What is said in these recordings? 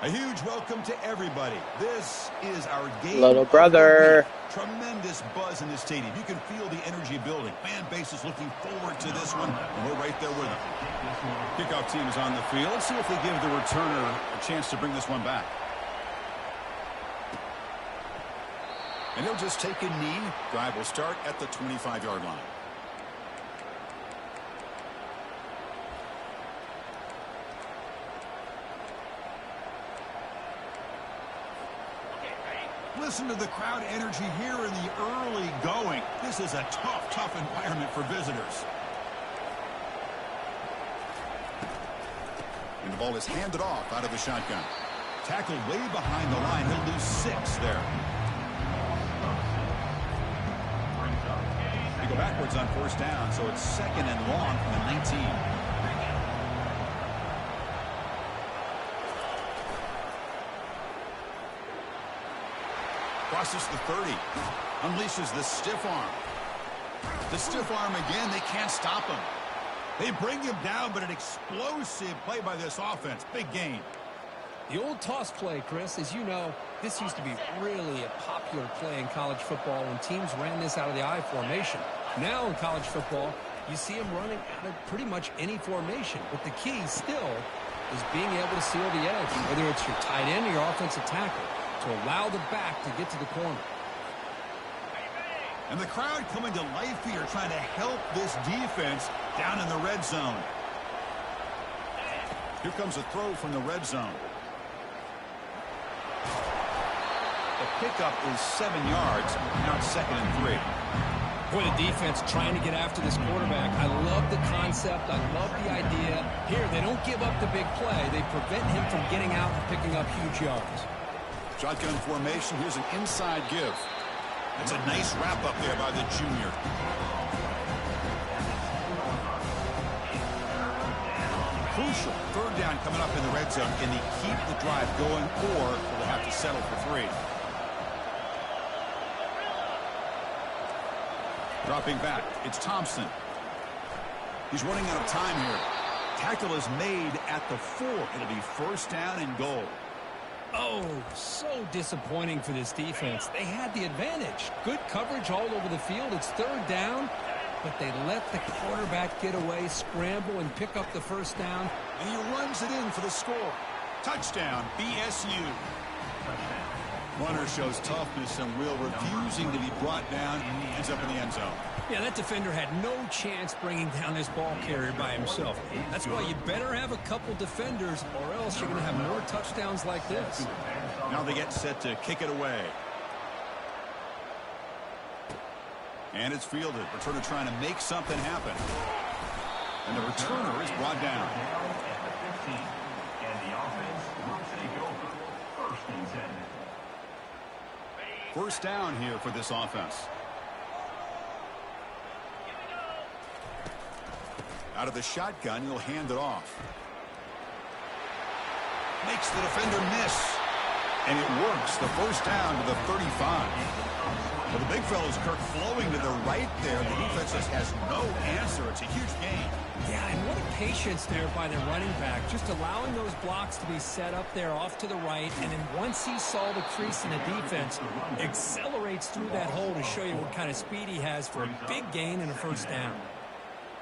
A huge welcome to everybody. This is our game. Little brother. Tremendous buzz in the stadium. You can feel the energy building. Fan base is looking forward to this one, and we're right there with them. Kickoff team is on the field. Let's see if they give the returner a chance to bring this one back. And he'll just take a knee. Drive will start at the 25-yard line. Listen to the crowd energy here in the early going. This is a tough environment for visitors. And the ball is handed off out of the shotgun. Tackled way behind the line. He'll lose 6 there. They go backwards on first down, so it's 2nd and long from the 19. Crosses the 30. Unleashes the stiff arm. The stiff arm again. They can't stop him. They bring him down, but an explosive play by this offense. Big gain. The old toss play, Chris, as you know, this used to be really a popular play in college football when teams ran this out of the I formation. Now in college football, you see them running out of pretty much any formation. But the key still is being able to seal the edge, whether it's your tight end or your offensive tackle, to allow the back to get to the corner. And the crowd coming to life here, trying to help this defense down in the red zone. Here comes a throw from the red zone. The pickup is 7 yards. Now it's 2nd and 3. Boy, the defense trying to get after this quarterback. I love the concept. I love the idea. Here, they don't give up the big play. They prevent him from getting out and picking up huge yards. Shotgun formation. Here's an inside give. That's a nice wrap up there by the junior. Crucial 3rd down coming up in the red zone. Can they keep the drive going, or will they have to settle for 3? Dropping back, it's Thompson. He's running out of time here. Tackle is made at the 4. It'll be 1st down and goal. Oh, so disappointing for this defense. They had the advantage. Good coverage all over the field. It's 3rd down, but they let the quarterback get away, scramble, and pick up the 1st down. And he runs it in for the score. Touchdown, BSU. Runner shows toughness and will, refusing to be brought down, and ends up in the end zone. Yeah, that defender had no chance bringing down this ball carrier by himself. That's why you better have a couple defenders, or else you're going to have more touchdowns like this. Now they get set to kick it away. And it's fielded. Returner trying to make something happen. And the returner is brought down. First down here for this offense. Out of the shotgun, he'll hand it off. Makes the defender miss. And it works. The 1st down to the 35. Well, the big fellow's Kirk flowing to the right there. The defense just has no answer. It's a huge gain. Yeah, and what a patience there by the running back. Just allowing those blocks to be set up there off to the right. And then once he saw the crease in the defense, accelerates through that hole to show you what kind of speed he has for a big gain and a 1st down.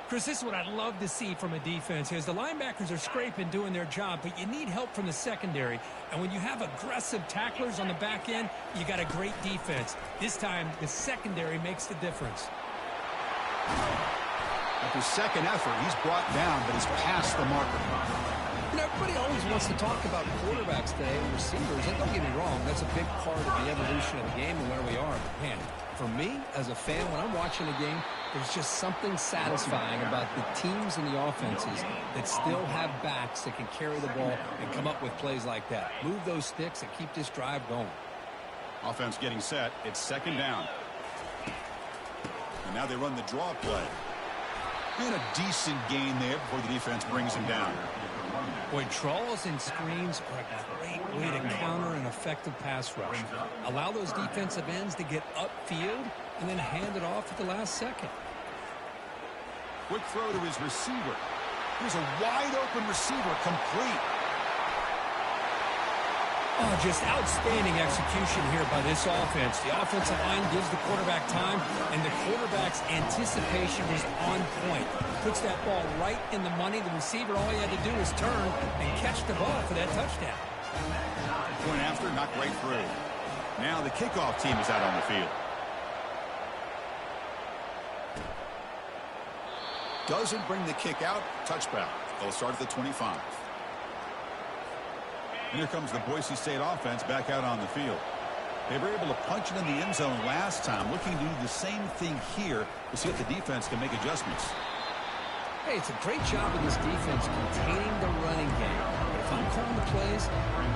Chris, this is what I'd love to see from a defense. As the linebackers are scraping, doing their job, but you need help from the secondary. And when you have aggressive tacklers on the back end, you got a great defense. This time, the secondary makes the difference. After second effort, he's brought down, but he's past the marker. You know, everybody always wants to talk about quarterbacks today and receivers, and don't get me wrong, that's a big part of the evolution of the game and where we are. But man, for me, as a fan, when I'm watching a game, there's just something satisfying about the teams and the offenses that still have backs that can carry the ball and come up with plays like that. Move those sticks and keep this drive going. Offense getting set. It's 2nd down. And now they run the draw play. And a decent gain there before the defense brings him down. Boy, draws and screens are a great way to counter an effective pass rush. Allow those defensive ends to get upfield and then hand it off at the last second. Quick throw to his receiver. Here's a wide open receiver, complete. Oh, just outstanding execution here by this offense. The offensive line gives the quarterback time, and the quarterback's anticipation is on point. Puts that ball right in the money. The receiver, all he had to do was turn and catch the ball for that touchdown. Point after, knocked right through. Now the kickoff team is out on the field. Doesn't bring the kick out. Touchback. They'll start at the 25. And here comes the Boise State offense back out on the field. They were able to punch it in the end zone last time. Looking to do the same thing here to see if the defense can make adjustments. Hey, it's a great job of this defense containing the running game. But if I'm calling the plays,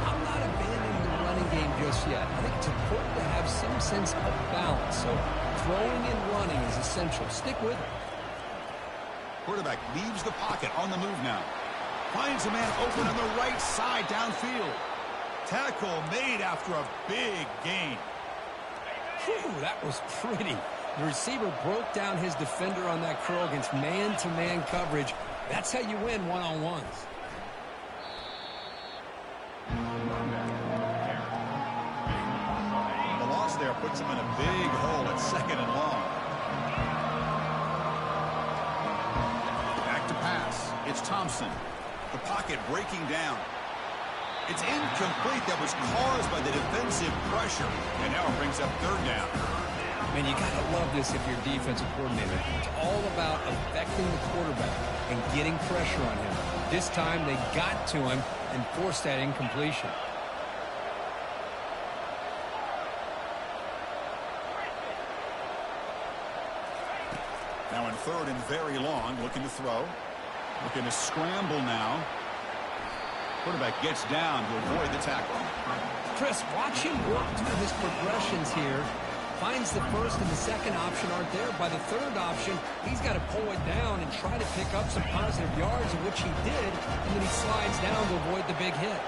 I'm not abandoning the running game just yet. I think it's important to have some sense of balance. So throwing and running is essential. Stick with it. Quarterback leaves the pocket on the move now. Finds a man open on the right side downfield. Tackle made after a big gain. Whew, that was pretty. The receiver broke down his defender on that curl against man-to-man coverage. That's how you win one-on-ones. The loss there puts him in a big hole at 2nd and long. Back to pass. It's Thompson. The pocket breaking down. It's incomplete. That was caused by the defensive pressure. And now it brings up 3rd down. Man, you got to love this if you're defensive coordinator. It's all about affecting the quarterback and getting pressure on him. This time they got to him and forced that incompletion. Now in 3rd and very long, looking to throw. Looking to scramble now. Quarterback gets down to avoid the tackle. Chris, watch him work through his progressions here. Finds the first and the second option aren't there. By the 3rd option, he's got to pull it down and try to pick up some positive yards, of which he did, and then he slides down to avoid the big hit.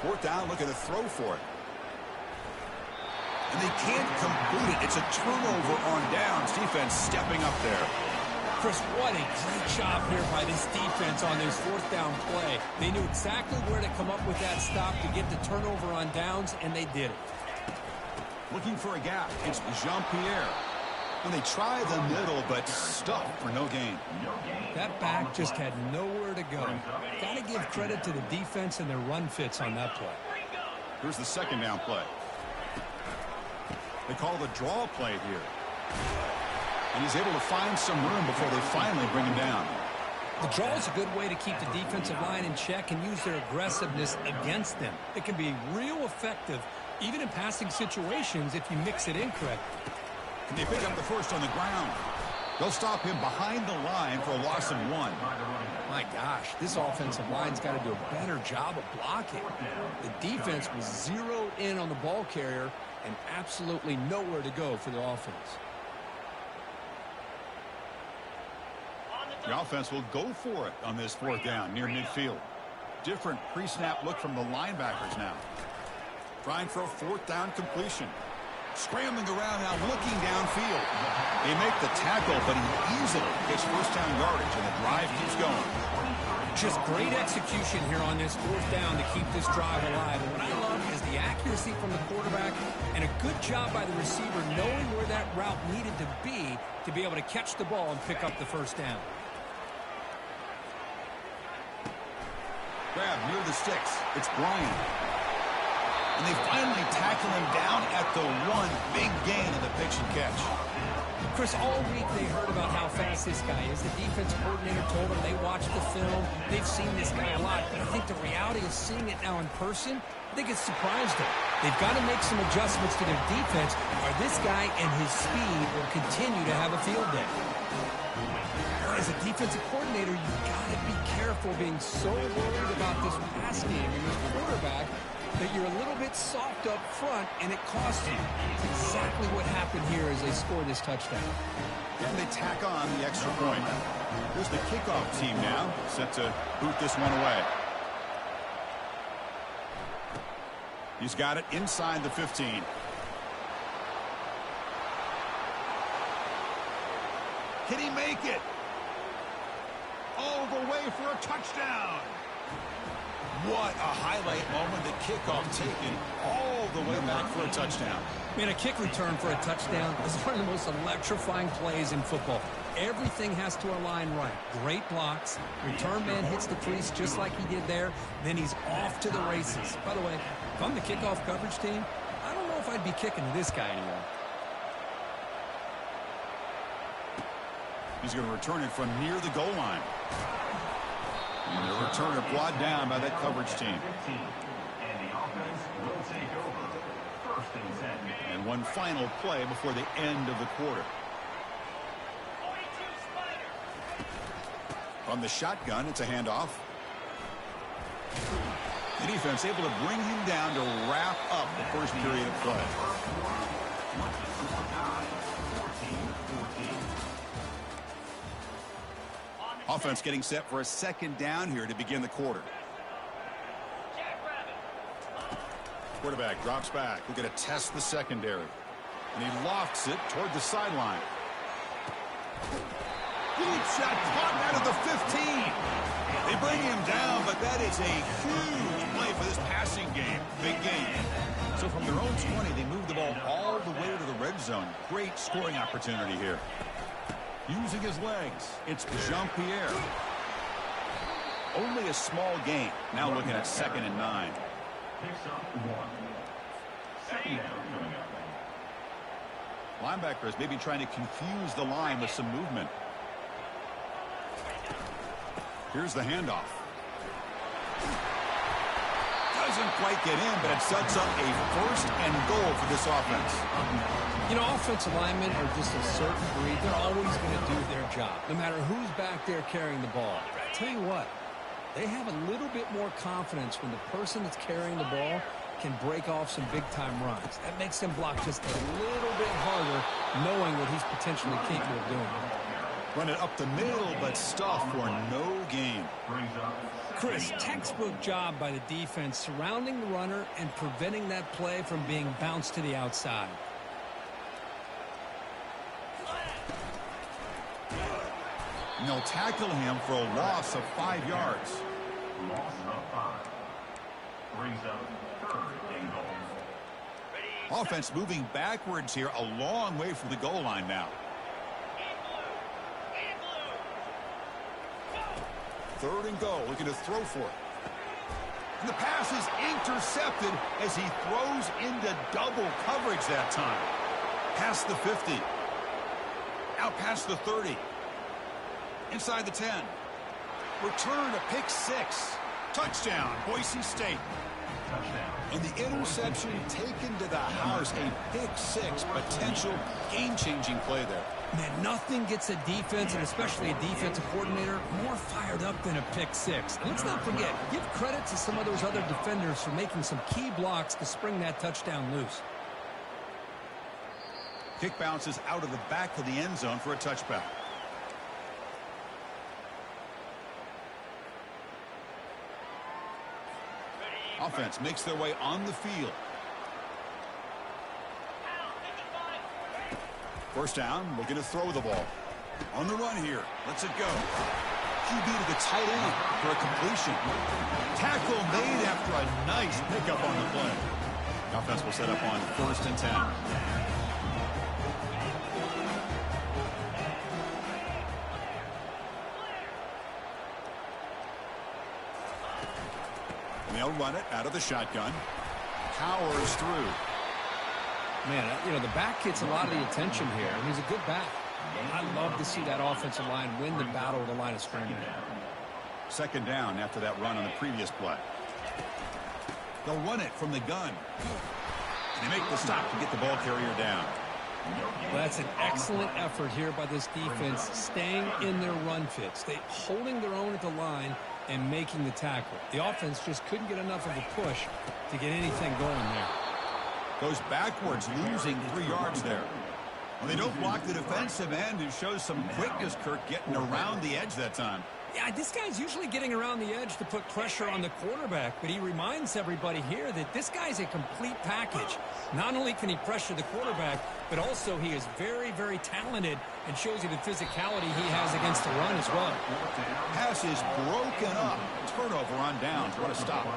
Fourth down, looking to throw for it. And they can't complete it. It's a turnover on downs. Defense stepping up there. Chris, what a great job here by this defense on this 4th down play. They knew exactly where to come up with that stop to get the turnover on downs, and they did it. Looking for a gap. It's Jean-Pierre. And they try the middle, but stuck for no gain. That back just had nowhere to go. Got to give credit to the defense and their run fits on that play. Here's the 2nd down play. They call the draw play here. And he's able to find some room before they finally bring him down. The draw is a good way to keep the defensive line in check and use their aggressiveness against them. It can be real effective, even in passing situations, if you mix it in correctly. Can they pick up the first on the ground? They'll stop him behind the line for a loss of 1. My gosh, this offensive line's got to do a better job of blocking. The defense was zeroed in on the ball carrier and absolutely nowhere to go for the offense. The offense will go for it on this 4th down near midfield. Different pre-snap look from the linebackers now. Trying for a 4th down completion. Scrambling around now, looking downfield. They make the tackle, but he easily gets 1st down yardage, and the drive keeps going. Just great execution here on this 4th down to keep this drive alive. And what I love is the accuracy from the quarterback and a good job by the receiver knowing where that route needed to be able to catch the ball and pick up the 1st down. Grab near the sticks. It's Bryant. And they finally tackle him down at the 1. Big gain in the pitch and catch. Chris, all week they heard about how fast this guy is. The defense coordinator told them they watched the film. They've seen this guy a lot. But I think the reality of seeing it now in person, I think it's surprised them. They've got to make some adjustments to their defense, or this guy and his speed will continue to have a field day. As a defensive coordinator, you've got to be careful being so worried about this pass game and this quarterback that you're a little bit soft up front, and it costs you. It's exactly what happened here as they scored this touchdown. And they tack on the extra point. Here's the kickoff team now, set to boot this one away. He's got it inside the 15. Can he make it? All the way for a touchdown. What a highlight moment. The kickoff taken all the way back for a touchdown. Man, a kick return for a touchdown is one of the most electrifying plays in football. Everything has to align right. Great blocks. Return man hits the crease just like he did there. Then he's off to the races. By the way, if I'm the kickoff coverage team, I don't know if I'd be kicking to this guy anymore. He's going to return it from near the goal line. And the returner brought down by that coverage team. And one final play before the end of the quarter. From the shotgun, it's a handoff. The defense able to bring him down to wrap up the first period of play. Offense getting set for a second down here to begin the quarter. Quarterback drops back. We're going to test the secondary. And he lofts it toward the sideline. Deep shot caught out of the 15. They bring him down, but that is a huge play for this passing game. Big game. So from their own 20, they move the ball all the way to the red zone. Great scoring opportunity here. Using his legs, it's Jean-Pierre. Only a small gain. Now looking at 2nd and 9. Linebackers maybe trying to confuse the line with some movement. Here's the handoff. Doesn't quite get in, but it sets up a 1st and goal for this offense. You know, offensive linemen are just a certain breed. They're always going to do their job, no matter who's back there carrying the ball. I tell you what, they have a little bit more confidence when the person that's carrying the ball can break off some big-time runs. That makes them block just a little bit harder, knowing what he's potentially capable of doing. Run it up the middle, but stuff for no gain. Chris, textbook job by the defense surrounding the runner and preventing that play from being bounced to the outside. And they'll tackle him for a loss of 5 yards. Loss of 5. Brings up 3rd and goal. Offense moving backwards here a long way from the goal line now. 3rd and goal, looking to throw for it. And the pass is intercepted as he throws into double coverage that time. Past the 50. Out past the 30. Inside the 10. Return to pick 6. Touchdown, Boise State. Touchdown. And the interception taken to the house. A pick 6, potential game-changing play there. Man, nothing gets a defense, and especially a defensive coordinator, more fired up than a pick 6. And let's not forget, give credit to some of those other defenders for making some key blocks to spring that touchdown loose. Kick bounces out of the back of the end zone for a touchback. Offense makes their way on the field. 1st down, looking to throw the ball. On the run here. Lets it go. QB to the tight end for a completion. Tackle made after a nice pickup on the play. The offense will set up on 1st and 10. And they'll run it out of the shotgun. Powers through. Man, you know, the back gets a lot of the attention here, and he's a good back. I love to see that offensive line win the battle of the line of scrimmage. 2nd down after that run on the previous play. They'll run it from the gun. And they make the stop to get the ball carrier down. Well, that's an excellent effort here by this defense, staying in their run fits. They holding their own at the line and making the tackle. The offense just couldn't get enough of a push to get anything going there. Goes backwards, losing 3 yards there. Well, they don't block the defensive end. It shows some quickness, Kirk, getting around the edge that time. Yeah, this guy's usually getting around the edge to put pressure on the quarterback, but he reminds everybody here that this guy's a complete package. Not only can he pressure the quarterback, but also he is very, very talented and shows you the physicality he has against the run as well. Pass is broken up. Turnover on downs. What a stop.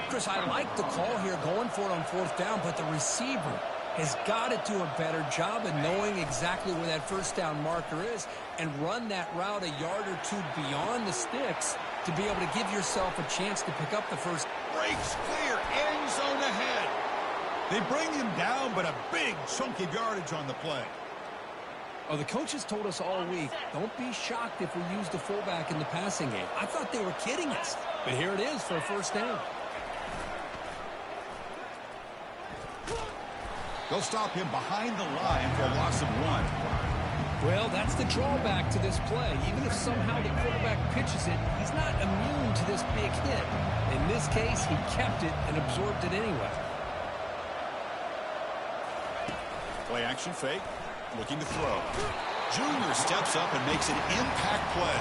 Chris, I like the call here going for it on 4th down, but the receiver has got to do a better job of knowing exactly where that 1st down marker is and run that route a yard or 2 beyond the sticks to be able to give yourself a chance to pick up the first. Breaks clear, end zone ahead. They bring him down, but a big chunk of yardage on the play. Oh, the coaches told us all week, don't be shocked if we use the fullback in the passing game. I thought they were kidding us, but here it is for a 1st down. They'll stop him behind the line for a loss of 1. Well, that's the drawback to this play. Even if somehow the quarterback pitches it, he's not immune to this big hit. In this case, he kept it and absorbed it anyway. Play action fake. Looking to throw. Junior steps up and makes an impact play.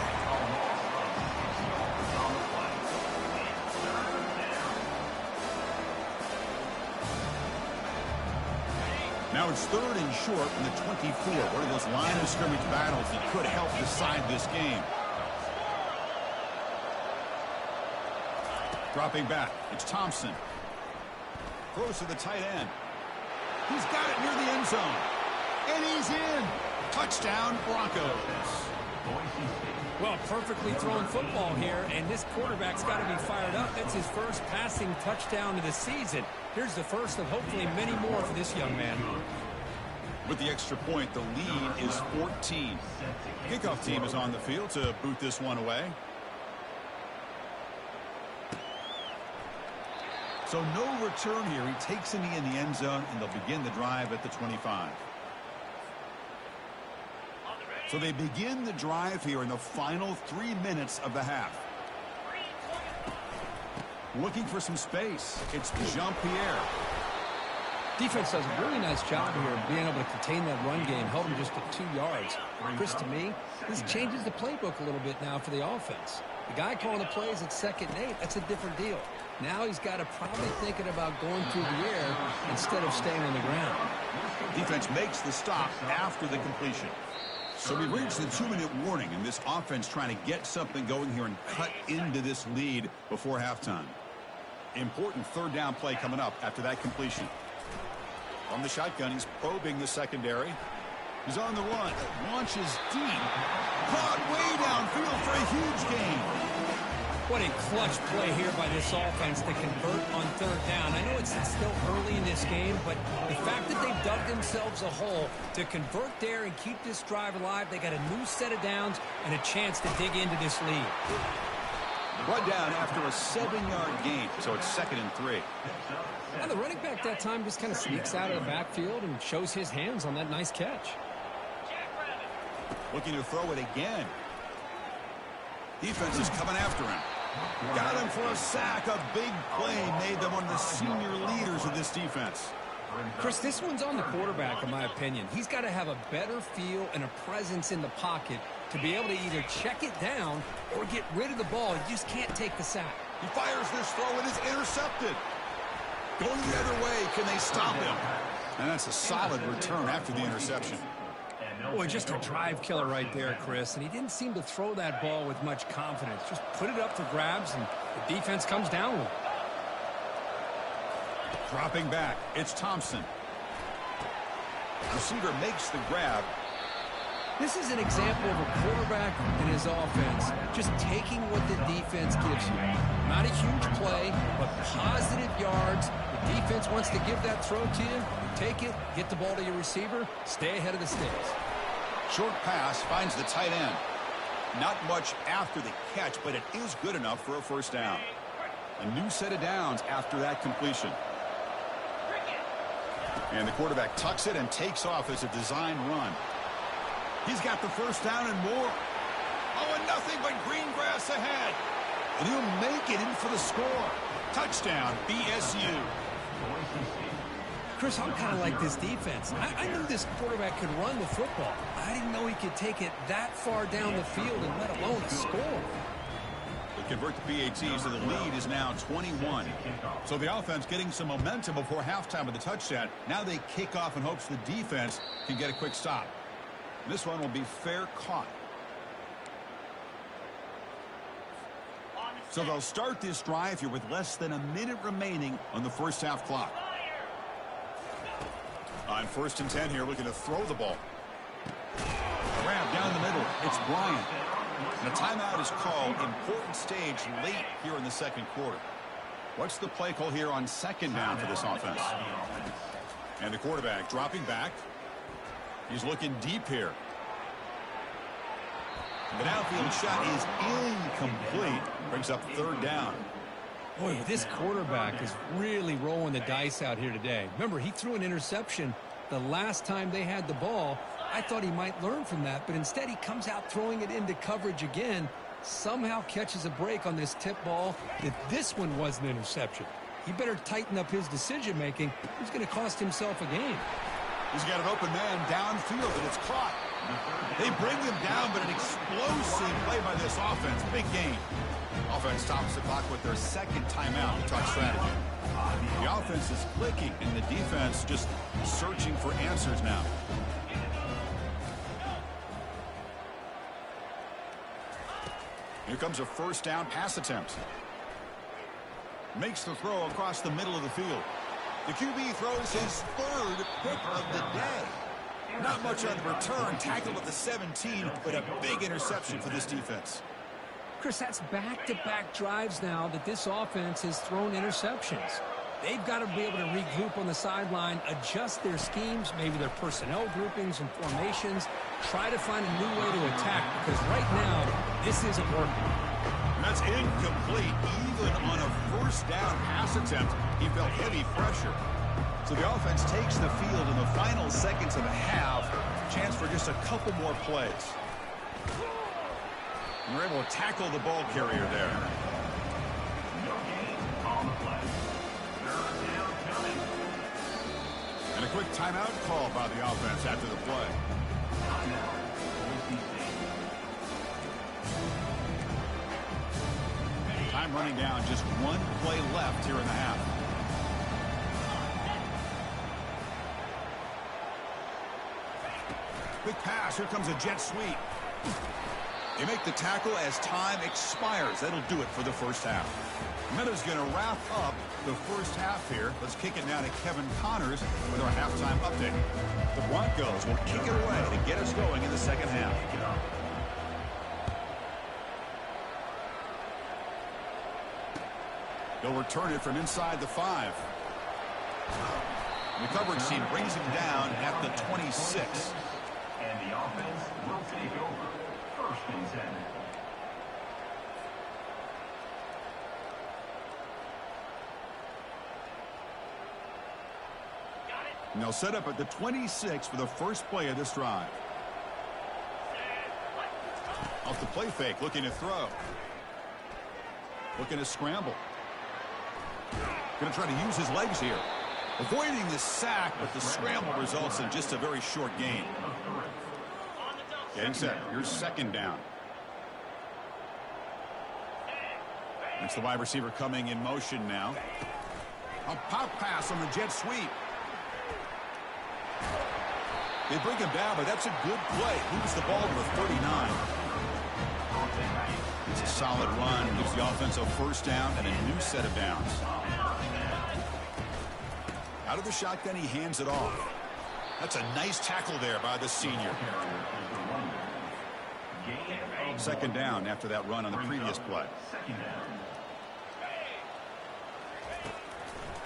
Now it's 3rd and short from the 24. One of those line of scrimmage battles that could help decide this game. Dropping back. It's Thompson. Throws to the tight end. He's got it near the end zone. And he's in. Touchdown, Broncos. Well, perfectly thrown football here, and this quarterback's got to be fired up. That's his first passing touchdown of the season. Here's the first of hopefully many more for this young man. With the extra point, the lead is 14. Kickoff team is on the field to boot this one away. So no return here. He takes a knee in the end zone, and they'll begin the drive at the 25. So they begin the drive here in the final 3 minutes of the half. Looking for some space. It's Jean-Pierre. Defense does a really nice job here of being able to contain that run game, held him just to 2 yards. Chris, to me, this changes the playbook a little bit now for the offense. The guy calling the plays at 2nd and 8, that's a different deal. Now he's got to probably thinking about going through the air instead of staying on the ground. Defense makes the stop after the completion. So we reached the 2-minute warning, and this offense trying to get something going here and cut into this lead before halftime. Important 3rd down play coming up after that completion. From the shotgun, he's probing the secondary. He's on the run. Launches deep. Caught way downfield for a huge gain. What a clutch play here by this offense to convert on 3rd down. I know it's still early in this game, but the fact that they've dug themselves a hole to convert there and keep this drive alive, they got a new set of downs and a chance to dig into this lead. Run down after a 7-yard gain, so it's 2nd and 3. And the running back that time just kind of sneaks out of the backfield and shows his hands on that nice catch. Looking to throw it again. Defense is coming after him. Got him for a sack. A big play made them one of the senior leaders of this defense. Chris, this one's on the quarterback, in my opinion. He's got to have a better feel and a presence in the pocket to be able to either check it down or get rid of the ball. You just can't take the sack. He fires this throw and is intercepted. Going the other way, can they stop him? And that's a solid return after the interception. Boy, just a drive killer right there, Chris. And he didn't seem to throw that ball with much confidence. Just put it up for grabs, and the defense comes down with it. Dropping back, it's Thompson. Receiver makes the grab. This is an example of a quarterback and his offense just taking what the defense gives you. Not a huge play, but positive yards. The defense wants to give that throw to you. You take it, get the ball to your receiver, stay ahead of the sticks. Short pass finds the tight end. Not much after the catch, but it is good enough for a 1st down. A new set of downs after that completion. And the quarterback tucks it and takes off as a design run. He's got the 1st down and more. Oh, and nothing but green grass ahead. And he'll make it in for the score. Touchdown, BSU. Chris, I'm kind of like this defense. I knew this quarterback could run the football. I didn't know he could take it that far down the field and let alone a score. They convert the PATs, so the lead is now 21. So the offense getting some momentum before halftime with the touchdown. Now they kick off in hopes the defense can get a quick stop. This one will be fair caught. So they'll start this drive here with less than a minute remaining on the first half clock. On 1st and 10 here, looking to throw the ball. Grab down the middle. It's Bryant. And a timeout is called. Important stage late here in the second quarter. What's the play call here on 2nd down for this offense? And the quarterback dropping back. He's looking deep here. The downfield shot is incomplete. Brings up 3rd down. Boy, this quarterback is really rolling the dice out here today. Remember, he threw an interception the last time they had the ball. I thought he might learn from that, but instead he comes out throwing it into coverage again. Somehow catches a break on this tip ball that this one was an interception. He better tighten up his decision-making. He's going to cost himself a game. He's got an open man downfield, and it's caught. They bring him down, but an explosive play by this offense. Big game. Offense stops the clock with their 2nd timeout to talk strategy. The offense is clicking, and the defense just searching for answers now. Here comes a 1st down pass attempt. Makes the throw across the middle of the field. The QB throws his 3rd pick of the day. Not much on the return. Tackled at the 17, but a big interception for this defense. Chris, that's back-to-back drives now that this offense has thrown interceptions. They've got to be able to regroup on the sideline, adjust their schemes, maybe their personnel groupings and formations, try to find a new way to attack, because right now, this isn't working. That's incomplete. Even on a 1st down pass attempt, he felt heavy pressure. So the offense takes the field in the final seconds of the half. Chance for just a couple more plays. And they're able to tackle the ball carrier there. And a quick timeout call by the offense after the play. Time running down, just 1 play left here in the half. Quick pass, here comes a jet sweep. They make the tackle as time expires. That'll do it for the first half. Meadows going to wrap up the first half here. Let's kick it now to Kevin Connors with our halftime update. The Broncos will kick it away to get us going in the second half. They'll return it from inside the 5. The coverage team brings him down at the 26. And the offense will take over. 1st and 10. And they'll set up at the 26 for the first play of this drive. Off the play fake, looking to throw. Looking to scramble. Going to try to use his legs here. Avoiding the sack, but the scramble results in just a very short gain. Getting set. Here's 2nd down. It's the wide receiver coming in motion now. A pop pass on the jet sweep. They bring him down, but that's a good play. Moves the ball to the 39. It's a solid run. Gives the offense a 1st down and a new set of downs. Out of the shotgun, he hands it off. That's a nice tackle there by the senior. 2nd down after that run on the previous play.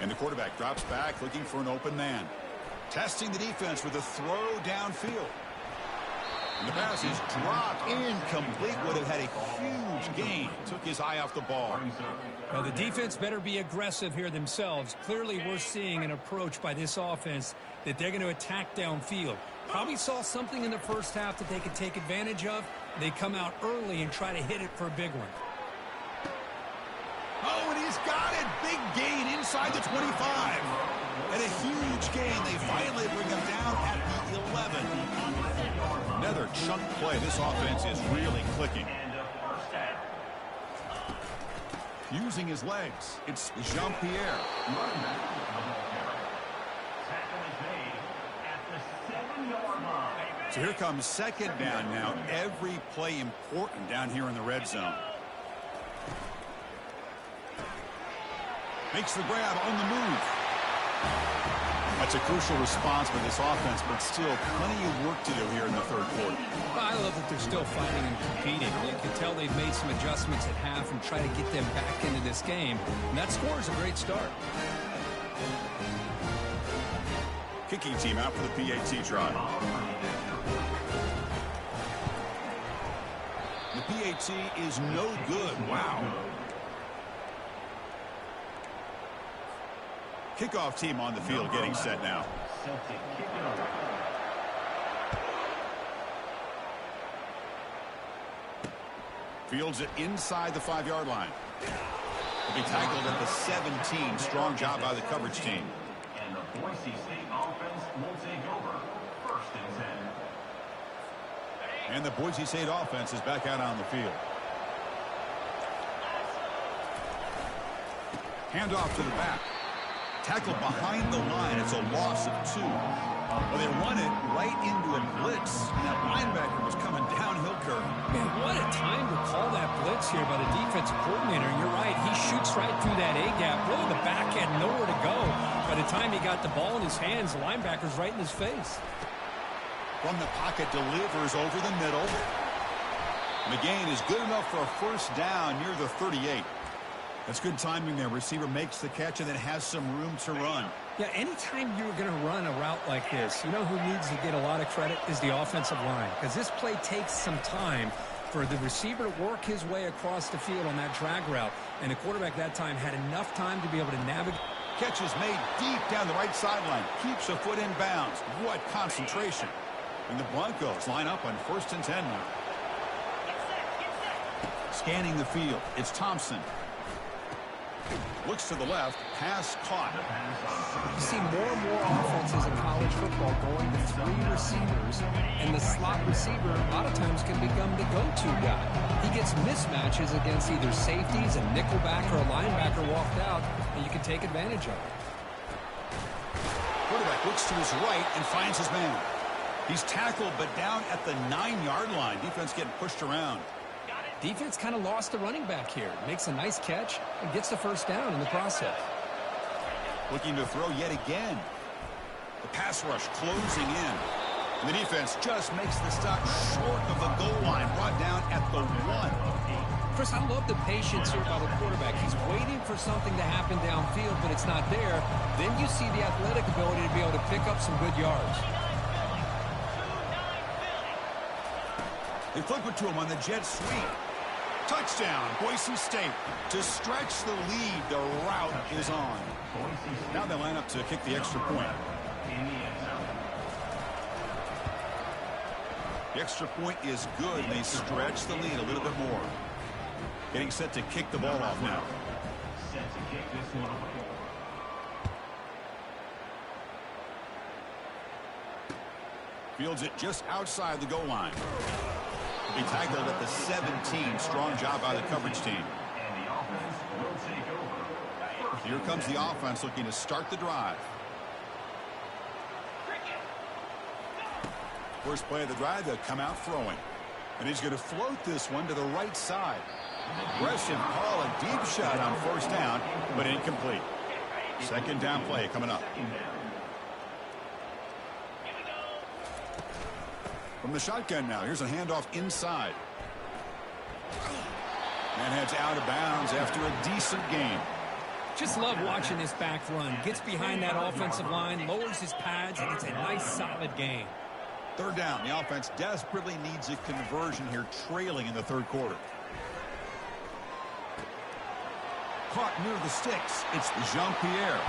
And the quarterback drops back looking for an open man. Testing the defense with a throw downfield. And the pass is dropped. Incomplete. Would have had a huge gain. Took his eye off the ball. Well, the defense better be aggressive here themselves. Clearly, we're seeing an approach by this offense that they're going to attack downfield. Probably saw something in the first half that they could take advantage of. They come out early and try to hit it for a big one. Oh, and he's got it. Big gain inside the 25. And a huge gain. They finally bring him down at the 11. Another chunk play. This offense is really clicking. Using his legs. It's Jean-Pierre. So here comes second down now. Every play important down here in the red zone. Makes the grab on the move. That's a crucial response for this offense, but still plenty of work to do here in the third quarter. I love that they're still fighting and competing. You can tell they've made some adjustments at half and try to get them back into this game. And that score is a great start. Kicking team out for the PAT try. The PAT is no good. Wow. Kickoff team on the field getting set now. Fields it inside the 5-yard line. Will be tackled at the 17. Strong job by the coverage team. And the Boise State offense will take over. 1st and 10. And the Boise State offense is back out on the field. Handoff to the back. Tackled behind the line. It's a loss of 2. Well, they run it right into a blitz. And that linebacker was coming downhill curve. Man, what a time to call that blitz here by the defensive coordinator. And you're right. He shoots right through that A-gap. Really, the back had nowhere to go. By the time he got the ball in his hands, the linebacker's right in his face. From the pocket, delivers over the middle. And the gain is good enough for a first down near the 38. That's good timing there. Receiver makes the catch and then has some room to run. Yeah, anytime you're going to run a route like this, you know who needs to get a lot of credit is the offensive line. Because this play takes some time for the receiver to work his way across the field on that drag route. And the quarterback that time had enough time to be able to navigate. Catch is made deep down the right sideline. Keeps a foot in bounds. What concentration. And the Broncos line up on 1st and 10 now. Scanning the field. It's Thompson. Looks to the left. Pass caught. You see more and more offenses in college football going to 3 receivers, and the slot receiver a lot of times can become the go-to guy. He gets mismatches against either safeties, a nickelback, or a linebacker walked out, and you can take advantage of it. Quarterback looks to his right and finds his man. He's tackled, but down at the 9-yard line. Defense getting pushed around. Defense kind of lost the running back here. Makes a nice catch and gets the first down in the process. Looking to throw yet again. The pass rush closing in. And the defense just makes the stop short of the goal line. Brought down at the 1. Chris, I love the patience here by the quarterback. He's waiting for something to happen downfield, but it's not there. Then you see the athletic ability to be able to pick up some good yards. They flip it to him on the jet sweep. Touchdown, Boise State. To stretch the lead, the route is on. Now they line up to kick the extra point. The extra point is good. They stretch the lead a little bit more. Getting set to kick the ball off now. Set to kick this one away. Fields it just outside the goal line. Be tackled at the 17. Strong job by the coverage team. And the offense will take over. Here comes the offense looking to start the drive. First play of the drive, they'll come out throwing. And he's going to float this one to the right side. Aggressive call, a deep shot on 1st down, but incomplete. 2nd down play coming up. From the shotgun now, here's a handoff inside. And heads out of bounds after a decent gain. Just love watching this back run. Gets behind that offensive line, lowers his pads, and it's a nice solid gain. 3rd down. The offense desperately needs a conversion here, trailing in the 3rd quarter. Caught near the sticks. It's Jean-Pierre.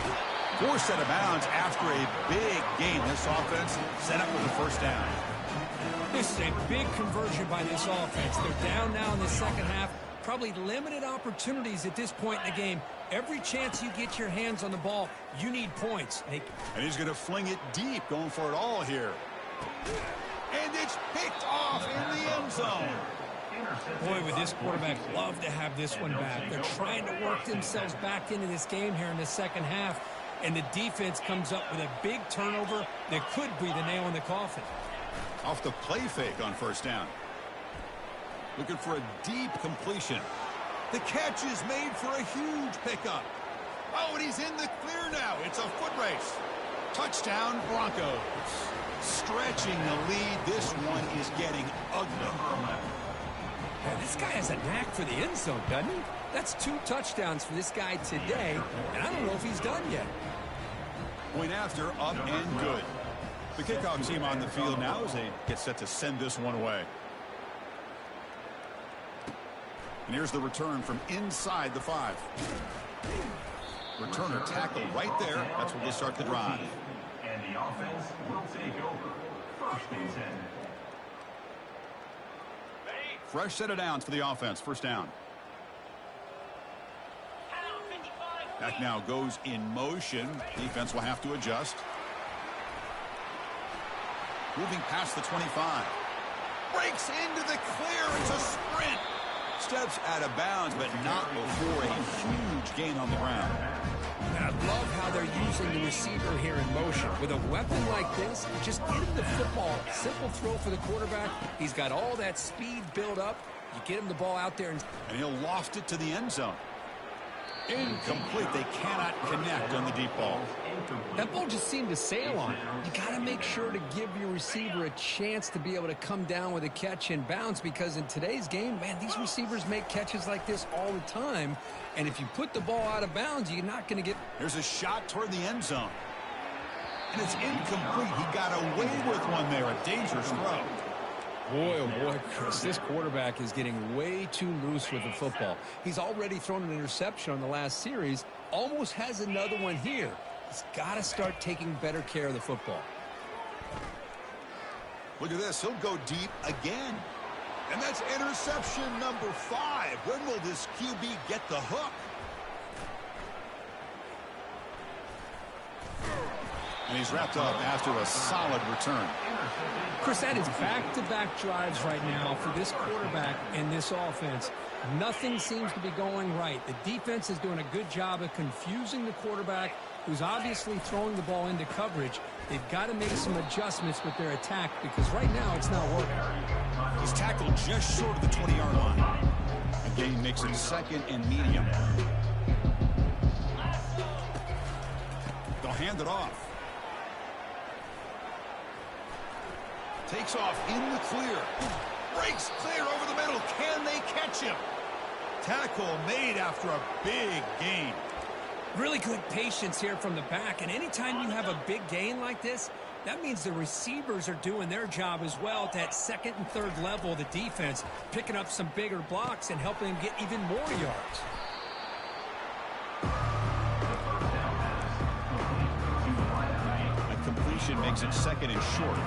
Forced out of bounds after a big gain. This offense set up with a 1st down. This is a big conversion by this offense. They're down now in the 2nd half. Probably limited opportunities at this point in the game. Every chance you get your hands on the ball, you need points. And he's going to fling it deep, going for it all here. And it's picked off in the end zone. Boy, would this quarterback love to have this one back. They're trying to work themselves back into this game here in the second half, and the defense comes up with a big turnover that could be the nail in the coffin. Off the play fake on first down. Looking for a deep completion. The catch is made for a huge pickup. Oh, and he's in the clear now. It's a foot race. Touchdown, Broncos. Stretching the lead. This one is getting ugly. Man, this guy has a knack for the end zone, doesn't he? That's 2 touchdowns for this guy today, and I don't know if he's done yet. Point after, up and good. The kickoff team on the field now as they get set to send this one away. And here's the return from inside the 5. Returner tackle right there. That's where we'll start the drive. And the offense will take over. First and 10. Fresh set of downs for the offense. First down. Back now goes in motion. Defense will have to adjust. Moving past the 25. Breaks into the clear. It's a sprint. Steps out of bounds, but not before a huge gain on the ground. And I love how they're using the receiver here in motion. With a weapon like this, just get him the football. Simple throw for the quarterback. He's got all that speed built up. You get him the ball out there. And he'll loft it to the end zone. Incomplete. They cannot connect on the deep ball. That ball just seemed to sail on it. You got to make sure to give your receiver a chance to be able to come down with a catch and bounce, because in today's game, man, these receivers make catches like this all the time. And if you put the ball out of bounds, you're not going to get... There's a shot toward the end zone. And it's incomplete. He got away with one there. A dangerous throw. Boy, oh boy, Chris, this quarterback is getting way too loose with the football. He's already thrown an interception on the last series, almost has another one here. He's got to start taking better care of the football. Look at this. He'll go deep again. And that's interception number 5. When will this QB get the hook? And he's wrapped up after a solid return. Chris, that is back-to-back drives right now for this quarterback and this offense. Nothing seems to be going right. The defense is doing a good job of confusing the quarterback, who's obviously throwing the ball into coverage. They've got to make some adjustments with their attack, because right now it's not working. He's tackled just short of the 20-yard line. The gain makes it second and medium. They'll hand it off. Takes off in the clear. Breaks clear over the middle. Can they catch him? Tackle made after a big gain. Really good patience here from the back. And anytime you have a big gain like this, that means the receivers are doing their job as well at that second and third level of the defense, picking up some bigger blocks and helping them get even more yards. A completion makes it second and short.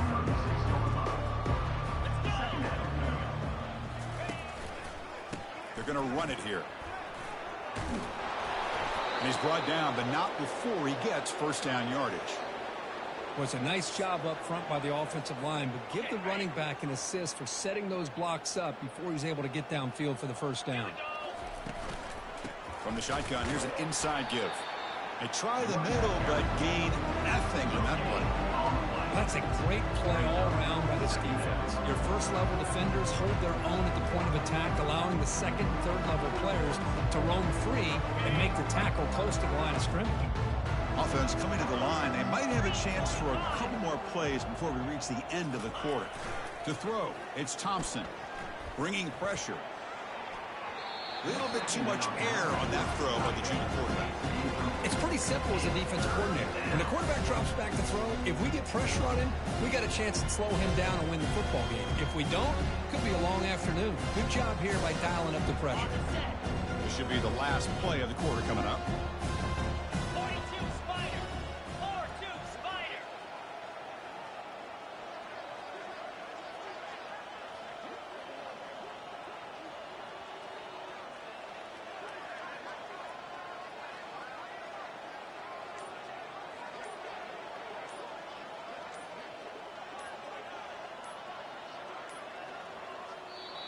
They're going to run it here. And he's brought down, but not before he gets first down yardage. Well, it's a nice job up front by the offensive line, but give the running back an assist for setting those blocks up before he's able to get downfield for the first down. From the shotgun, here's an inside give. They try the middle, but gain nothing on that play. That's a great play all around by this defense. Your first-level defenders hold their own at the point of attack, allowing the second and third-level players to roam free and make the tackle close to the line of scrimmage. Offense coming to the line. They might have a chance for a couple more plays before we reach the end of the quarter. To throw, it's Thompson. Bringing pressure. A little bit too much air on that throw by the junior quarterback. It's pretty simple as a defensive coordinator. When the quarterback drops back to throw, if we get pressure on him, we got a chance to slow him down and win the football game. If we don't, it could be a long afternoon. Good job here by dialing up the pressure. This should be the last play of the quarter coming up.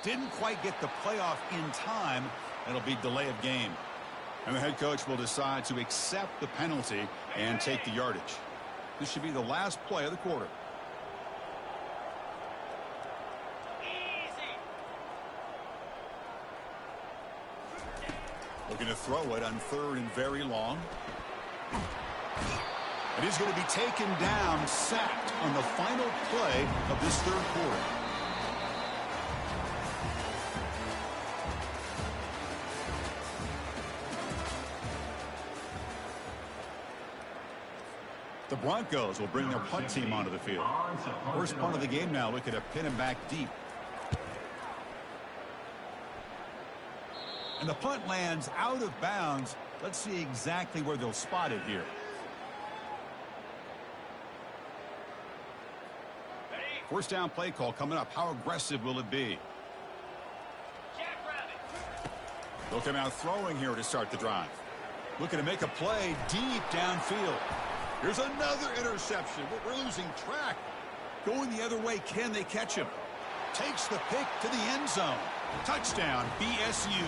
Didn't quite get the playoff in time. It'll be delay of game. And the head coach will decide to accept the penalty and take the yardage. This should be the last play of the quarter. Looking to throw it on 3rd and very long. And he's going to be taken down, sacked on the final play of this 3rd quarter. The Broncos will bring their punt team onto the field. First punt of the game now, looking to pin him back deep. And the punt lands out of bounds. Let's see exactly where they'll spot it here. First down play call coming up. How aggressive will it be? They'll come out throwing here to start the drive. Looking to make a play deep downfield. Here's another interception. We're losing track. Going the other way, can they catch him? Takes the pick to the end zone. Touchdown, BSU.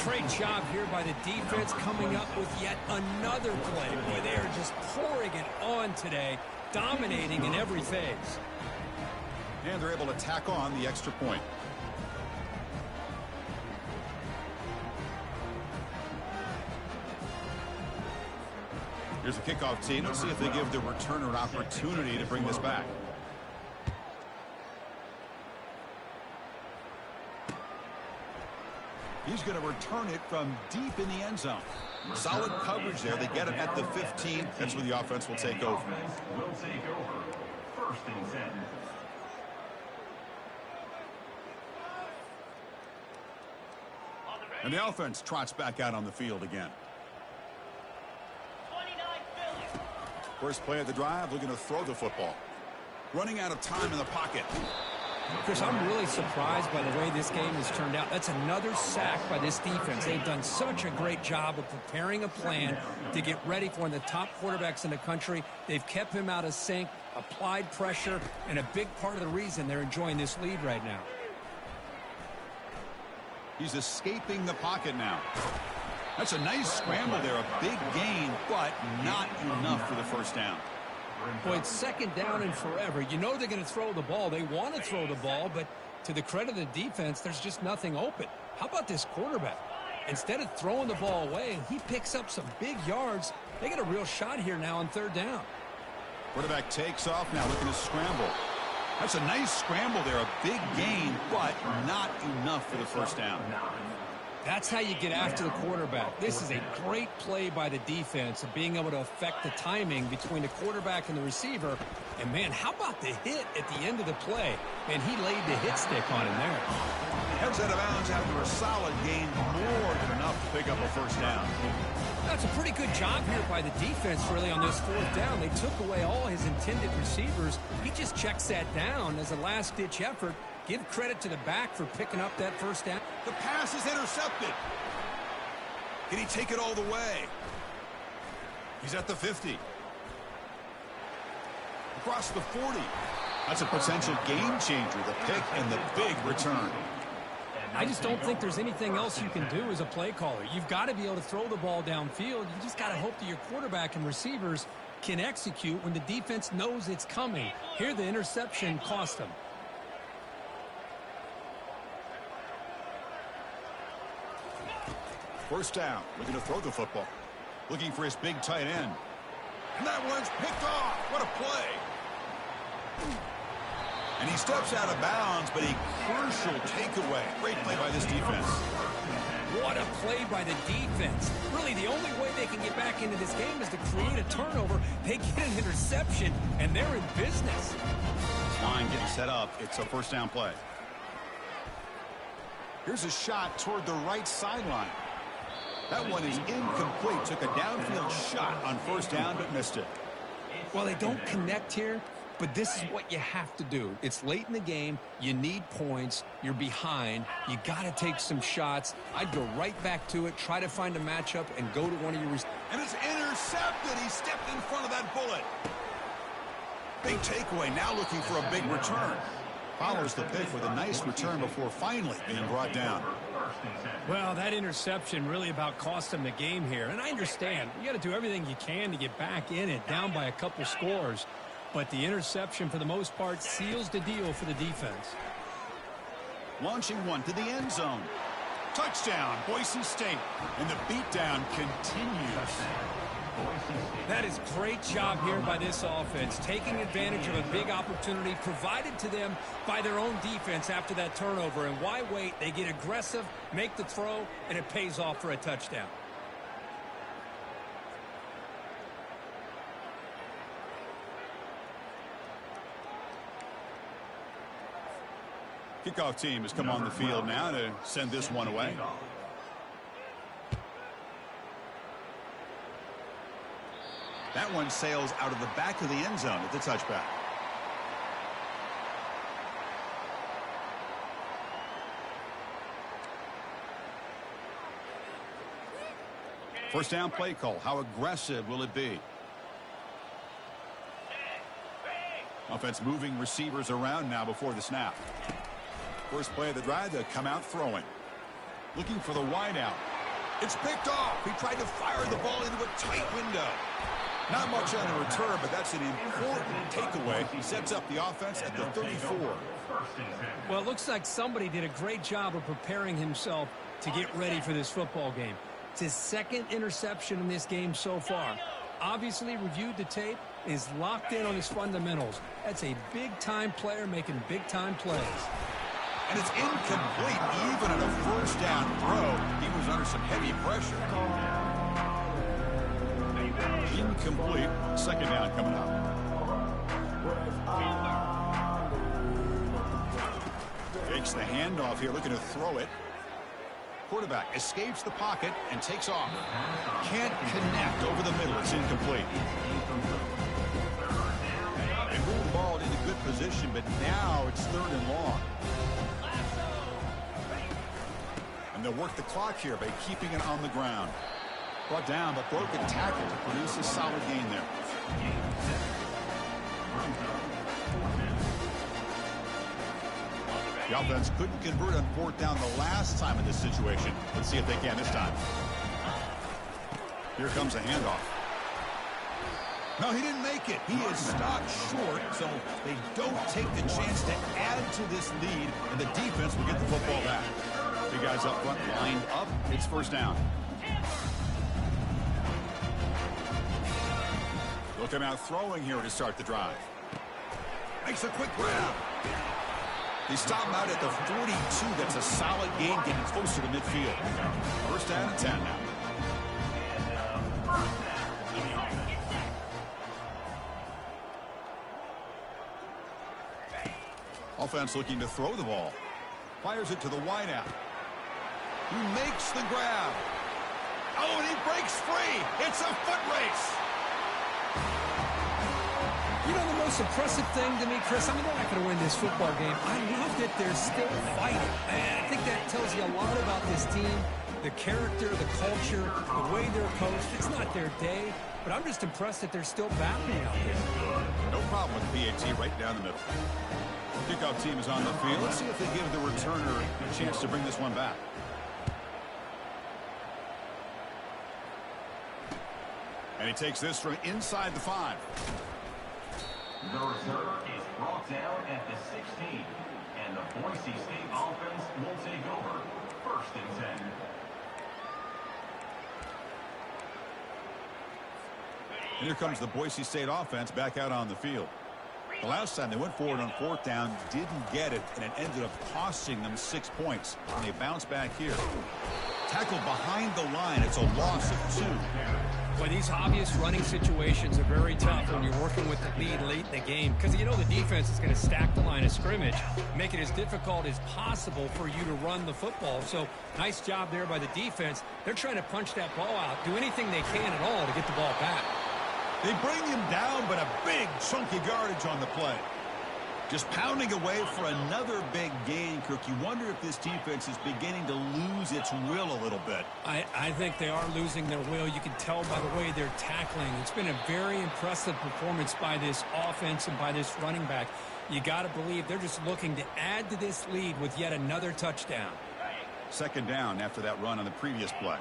Great job here by the defense coming up with yet another play. Boy, they are just pouring it on today, dominating in every phase. And they're able to tack on the extra point. Here's the kickoff team. Let's see if they give the returner an opportunity to bring this back. He's going to return it from deep in the end zone. Solid coverage there. They get him at the 15. That's where the offense will take over. First and 10. And the offense trots back out on the field again. First play of the drive, looking to throw the football. Running out of time in the pocket. Chris, I'm really surprised by the way this game has turned out. That's another sack by this defense. They've done such a great job of preparing a plan to get ready for one of the top quarterbacks in the country. They've kept him out of sync, applied pressure, and a big part of the reason they're enjoying this lead right now. He's escaping the pocket now. That's a nice scramble there, a big gain, but not enough for the first down. Boy, it's second down and forever. You know they're going to throw the ball. They want to throw the ball, but to the credit of the defense, there's just nothing open. How about this quarterback? Instead of throwing the ball away, he picks up some big yards. They got a real shot here now on 3rd down. Quarterback takes off now, looking to scramble. That's a nice scramble there, a big gain, but not enough for the first down. That's how you get after the quarterback. This is a great play by the defense of being able to affect the timing between the quarterback and the receiver. And, man, how about the hit at the end of the play? Man, he laid the hit stick on him there. Heads out of bounds after a solid gain, more than enough to pick up a first down. That's a pretty good job here by the defense, really, on this 4th down. They took away all his intended receivers. He just checks that down as a last-ditch effort. Give credit to the back for picking up that first down. The pass is intercepted. Can he take it all the way? He's at the 50. Across the 40. That's a potential game changer, the pick and the big return. I just don't think there's anything else you can do as a play caller. You've got to be able to throw the ball downfield. You just got to hope that your quarterback and receivers can execute when the defense knows it's coming. Here, the interception cost them. First down, looking to throw the football. Looking for his big tight end. And that one's picked off. What a play. And he steps out of bounds, but a crucial takeaway. Great play by this defense. What a play by the defense. Really, the only way they can get back into this game is to create a turnover. They get an interception, and they're in business. Line getting set up. It's a first down play. Here's a shot toward the right sideline. That one is incomplete. Took a downfield shot on first down, but missed it. Well, they don't connect here, but this is what you have to do. It's late in the game. You need points. You're behind. You got to take some shots. I'd go right back to it, try to find a matchup, and go to one of your receivers. And it's intercepted. He stepped in front of that bullet. Big takeaway. Now looking for a big return. Follows the pick with a nice return before finally being brought down. Well, that interception really about cost them the game here. And I understand. You got to do everything you can to get back in it, down by a couple scores. But the interception, for the most part, seals the deal for the defense. Launching one to the end zone. Touchdown, Boise State. And the beatdown continues. That is great job here by this offense, taking advantage of a big opportunity provided to them by their own defense after that turnover. And why wait? They get aggressive, make the throw, and it pays off for a touchdown. Kickoff team has come on the field now to send this one away. That one sails out of the back of the end zone at the touchback. First down play call. How aggressive will it be? Offense moving receivers around now before the snap. First play of the drive, to come out throwing. Looking for the wide out. It's picked off. He tried to fire the ball into a tight window. Not much on the return, but that's an important takeaway. He sets up the offense at the 34. Well, it looks like somebody did a great job of preparing himself to get ready for this football game. It's his second interception in this game so far. Obviously reviewed the tape, is locked in on his fundamentals. That's a big-time player making big-time plays. And it's incomplete. Even on a first down throw, he was under some heavy pressure. Incomplete. Second down coming up. Takes the handoff here, looking to throw it. Quarterback escapes the pocket and takes off. Can't connect over the middle. It's incomplete. They move the ball into good position, but now it's third and long. And they'll work the clock here by keeping it on the ground. Brought down, but broken tackle to produce a solid gain there. The offense couldn't convert on fourth down the last time in this situation. Let's see if they can this time. Here comes a handoff. No, he didn't make it. He is stopped short, so they don't take the chance to add to this lead, and the defense will get the football back. Two guys up front lined up. It's first down. They'll come out throwing here to start the drive. Makes a quick grab. They stop him out at the 42. That's a solid gain, getting closer to midfield. First down and 10 now. Offense looking to throw the ball. Fires it to the wideout. He makes the grab. Oh, and he breaks free. It's a foot race. You know the most impressive thing to me, Chris? I mean, they're not going to win this football game. I love that they're still fighting. And I think that tells you a lot about this team, the character, the culture, the way they're coached. It's not their day, but I'm just impressed that they're still battling out there. No problem with PAT right down the middle. Kickoff team is on the field. Let's see if they give the returner a chance to bring this one back. And he takes this from inside the 5. The return is brought down at the 16. And the Boise State offense will take over. First and 10. And here comes the Boise State offense back out on the field. The last time they went forward on fourth down, didn't get it, and it ended up costing them 6 points. And they bounce back here. Tackled behind the line. It's a loss of 2. Well, these obvious running situations are very tough when you're working with the lead late in the game, because you know the defense is going to stack the line of scrimmage, make it as difficult as possible for you to run the football. So nice job there by the defense. They're trying to punch that ball out, do anything they can at all to get the ball back. They bring him down, but a big chunky yardage on the play. Just pounding away for another big gain, Kirk. You wonder if this defense is beginning to lose its will a little bit. I think they are losing their will. You can tell by the way they're tackling. It's been a very impressive performance by this offense and by this running back. You got to believe they're just looking to add to this lead with yet another touchdown. Second down after that run on the previous play.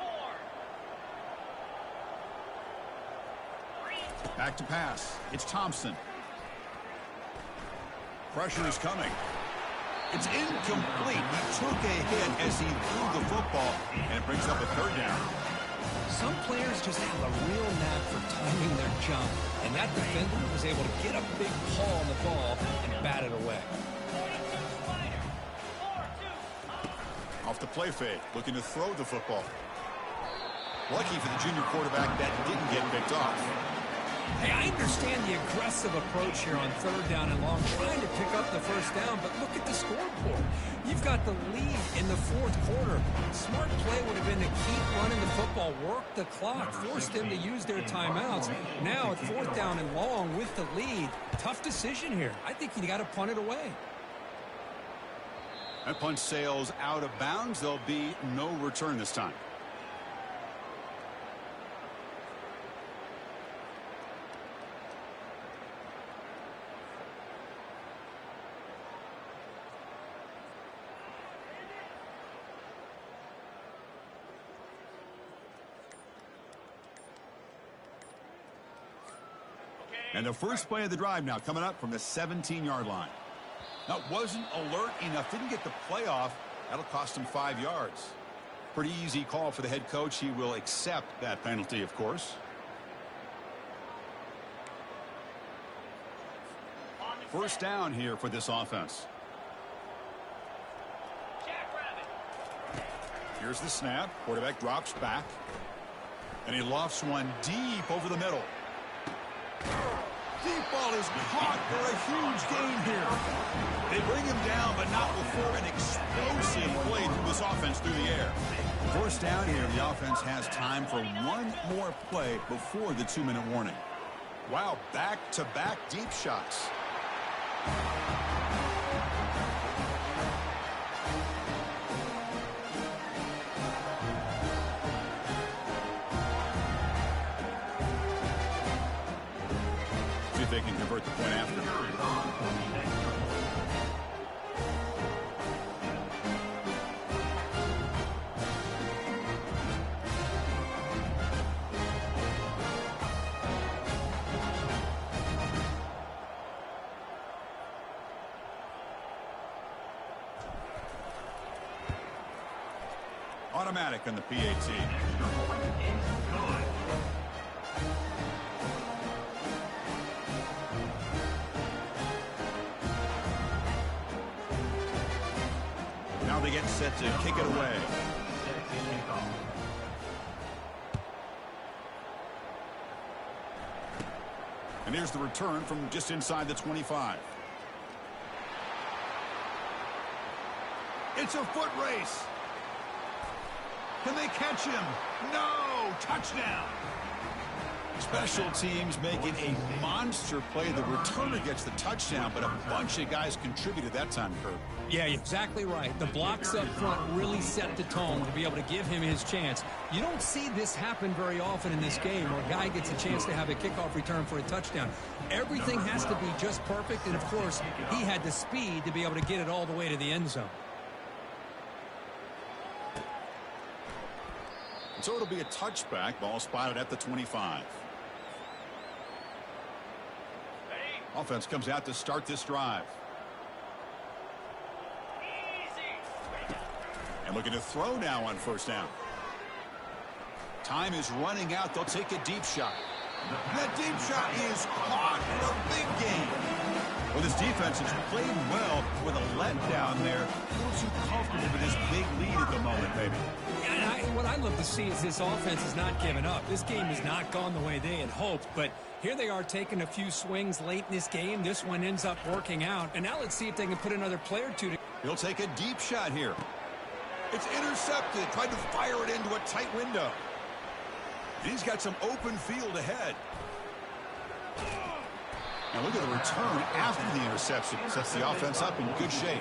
Back to pass. It's Thompson. Pressure is coming. It's incomplete. He took a hit as he threw the football, and it brings up a third down. Some players just have a real knack for timing their jump, and that defender was able to get a big paw on the ball and bat it away. Off the play fake, looking to throw the football. Lucky for the junior quarterback that didn't get picked off. Hey, I understand the aggressive approach here on third down and long, trying to pick up the first down, but look at the scoreboard. You've got the lead in the fourth quarter. Smart play would have been to keep running the football, work the clock, force them to use their timeouts. Now at fourth down and long with the lead, tough decision here. I think you got to punt it away. That punt sails out of bounds. There'll be no return this time. And the first play of the drive now coming up from the 17-yard line. Now, wasn't alert enough, didn't get the play off. That'll cost him 5 yards. Pretty easy call for the head coach. He will accept that penalty, of course. First down here for this offense. Here's the snap. Quarterback drops back. And he lofts one deep over the middle. Deep ball is caught for a huge gain here. They bring him down, but not before an explosive play through this offense through the air. First down here, the offense has time for one more play before the 2-minute warning. Wow, back-to-back deep shots. See if they can convert the point after. Automatic on the PAT. Now they get set to kick it away. And here's the return from just inside the 25. It's a foot race. Can they catch him? No! Touchdown! Special teams making a monster play. The returner gets the touchdown, but a bunch of guys contributed that time, Kurt. Yeah, you're exactly right. The blocks up front really set the tone to be able to give him his chance. You don't see this happen very often in this game where a guy gets a chance to have a kickoff return for a touchdown. Everything has to be just perfect, and of course, he had the speed to be able to get it all the way to the end zone. So it'll be a touchback. Ball spotted at the 25. Offense comes out to start this drive. And looking to throw now on first down. Time is running out. They'll take a deep shot. That deep shot is caught for a big gain. Well, this defense has played well with a letdown there. A little too comfortable with this big lead at the moment, maybe. And what I love to see is this offense is not giving up. This game has not gone the way they had hoped, but here they are taking a few swings late in this game. This one ends up working out, and now let's see if they can put another play or two. He'll take a deep shot here. It's intercepted. Tried to fire it into a tight window. He's got some open field ahead. And look at the return after the interception. Sets the offense up in good shape.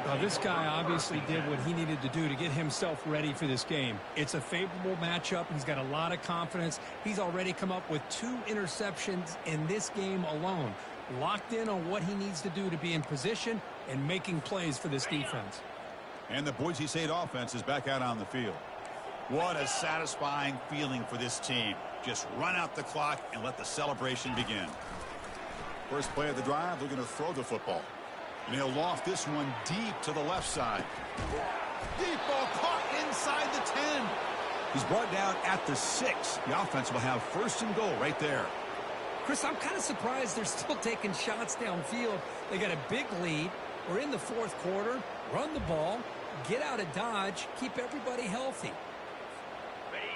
Well, this guy obviously did what he needed to do to get himself ready for this game. It's a favorable matchup. He's got a lot of confidence. He's already come up with 2 interceptions in this game alone. Locked in on what he needs to do to be in position and making plays for this defense. And the Boise State offense is back out on the field. What a satisfying feeling for this team. Just run out the clock and let the celebration begin. First play of the drive, they're going to throw the football. And he'll loft this one deep to the left side. Deep ball caught inside the 10. He's brought down at the 6. The offense will have first and goal right there. Chris, I'm kind of surprised they're still taking shots downfield. They got a big lead. We're in the 4th quarter. Run the ball. Get out of Dodge. Keep everybody healthy.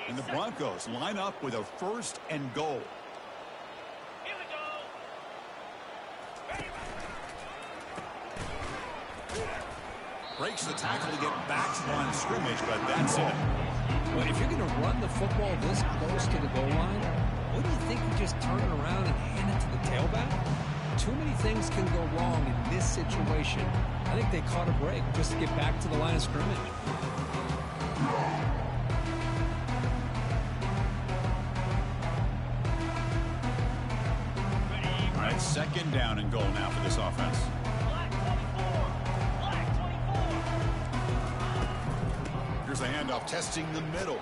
And the Broncos line up with a first and goal. Breaks the tackle to get back to the line of scrimmage, but that's it. Well, if you're going to run the football this close to the goal line, what do you think you just turn it around and hand it to the tailback? Too many things can go wrong in this situation. I think they caught a break just to get back to the line of scrimmage. All right, second down and goal now for this offense. Here's a handoff, testing the middle.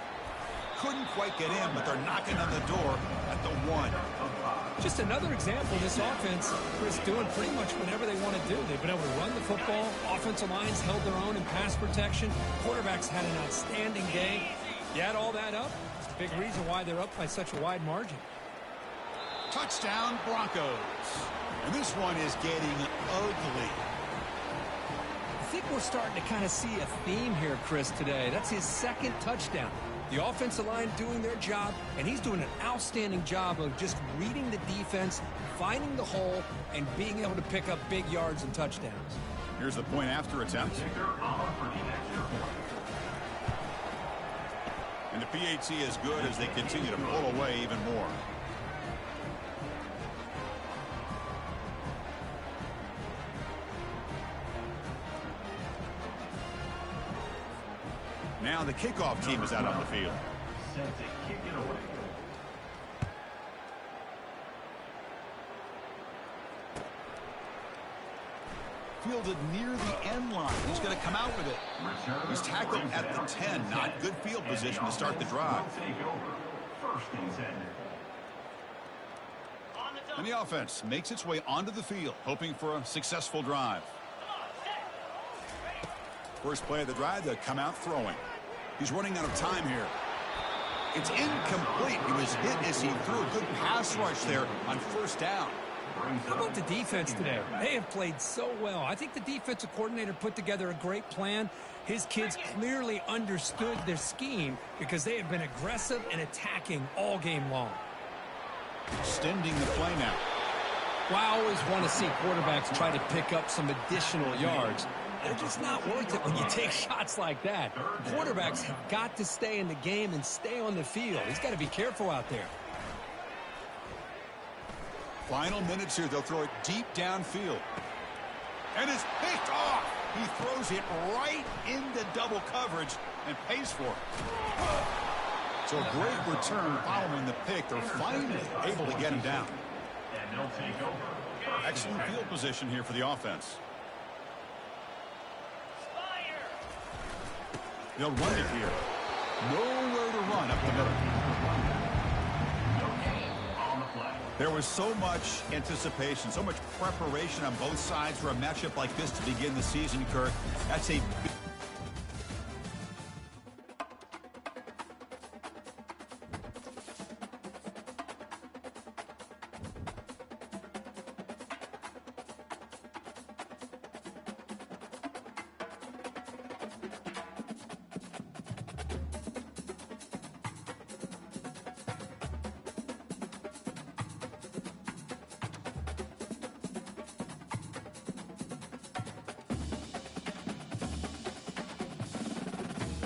Couldn't quite get in, but they're knocking on the door at the 1. Just another example of this offense, Chris, doing pretty much whatever they want to do. They've been able to run the football. Offensive lines held their own in pass protection. Quarterbacks had an outstanding day. You add all that up, it's a big reason why they're up by such a wide margin. Touchdown, Broncos. And this one is getting ugly. I think we're starting to kind of see a theme here, Chris, today. That's his 2nd touchdown. The offensive line doing their job, and he's doing an outstanding job of just reading the defense, finding the hole, and being able to pick up big yards and touchdowns. Here's the point after attempt. And the PAT is good as they continue to pull away even more. Now the kickoff team is out on the field. Set to kick it away. Fielded near the end line. He's going to come out with it. He's tackled at the 10. Not good field position to start the drive. First and 10. And the offense makes its way onto the field, hoping for a successful drive. First play of the drive, they'll come out throwing. He's running out of time here. It's incomplete. He was hit as he threw a good pass rush there on first down. How about the defense today? They have played so well. I think the defensive coordinator put together a great plan. His kids clearly understood their scheme because they have been aggressive and attacking all game long. Extending the play now. Well, I always want to see quarterbacks try to pick up some additional yards. They're just not worth it when you take shots like that. Quarterbacks have got to stay in the game and stay on the field. He's got to be careful out there. Final minutes here. They'll throw it deep downfield. And it's picked off. He throws it right into double coverage and pays for it. So a great return following the pick. They're finally able to get him down. And they'll take over. Excellent field position here for the offense. They'll run it here. Nowhere to run up the middle. There was so much anticipation, so much preparation on both sides for a matchup like this to begin the season, Kirk. That's a big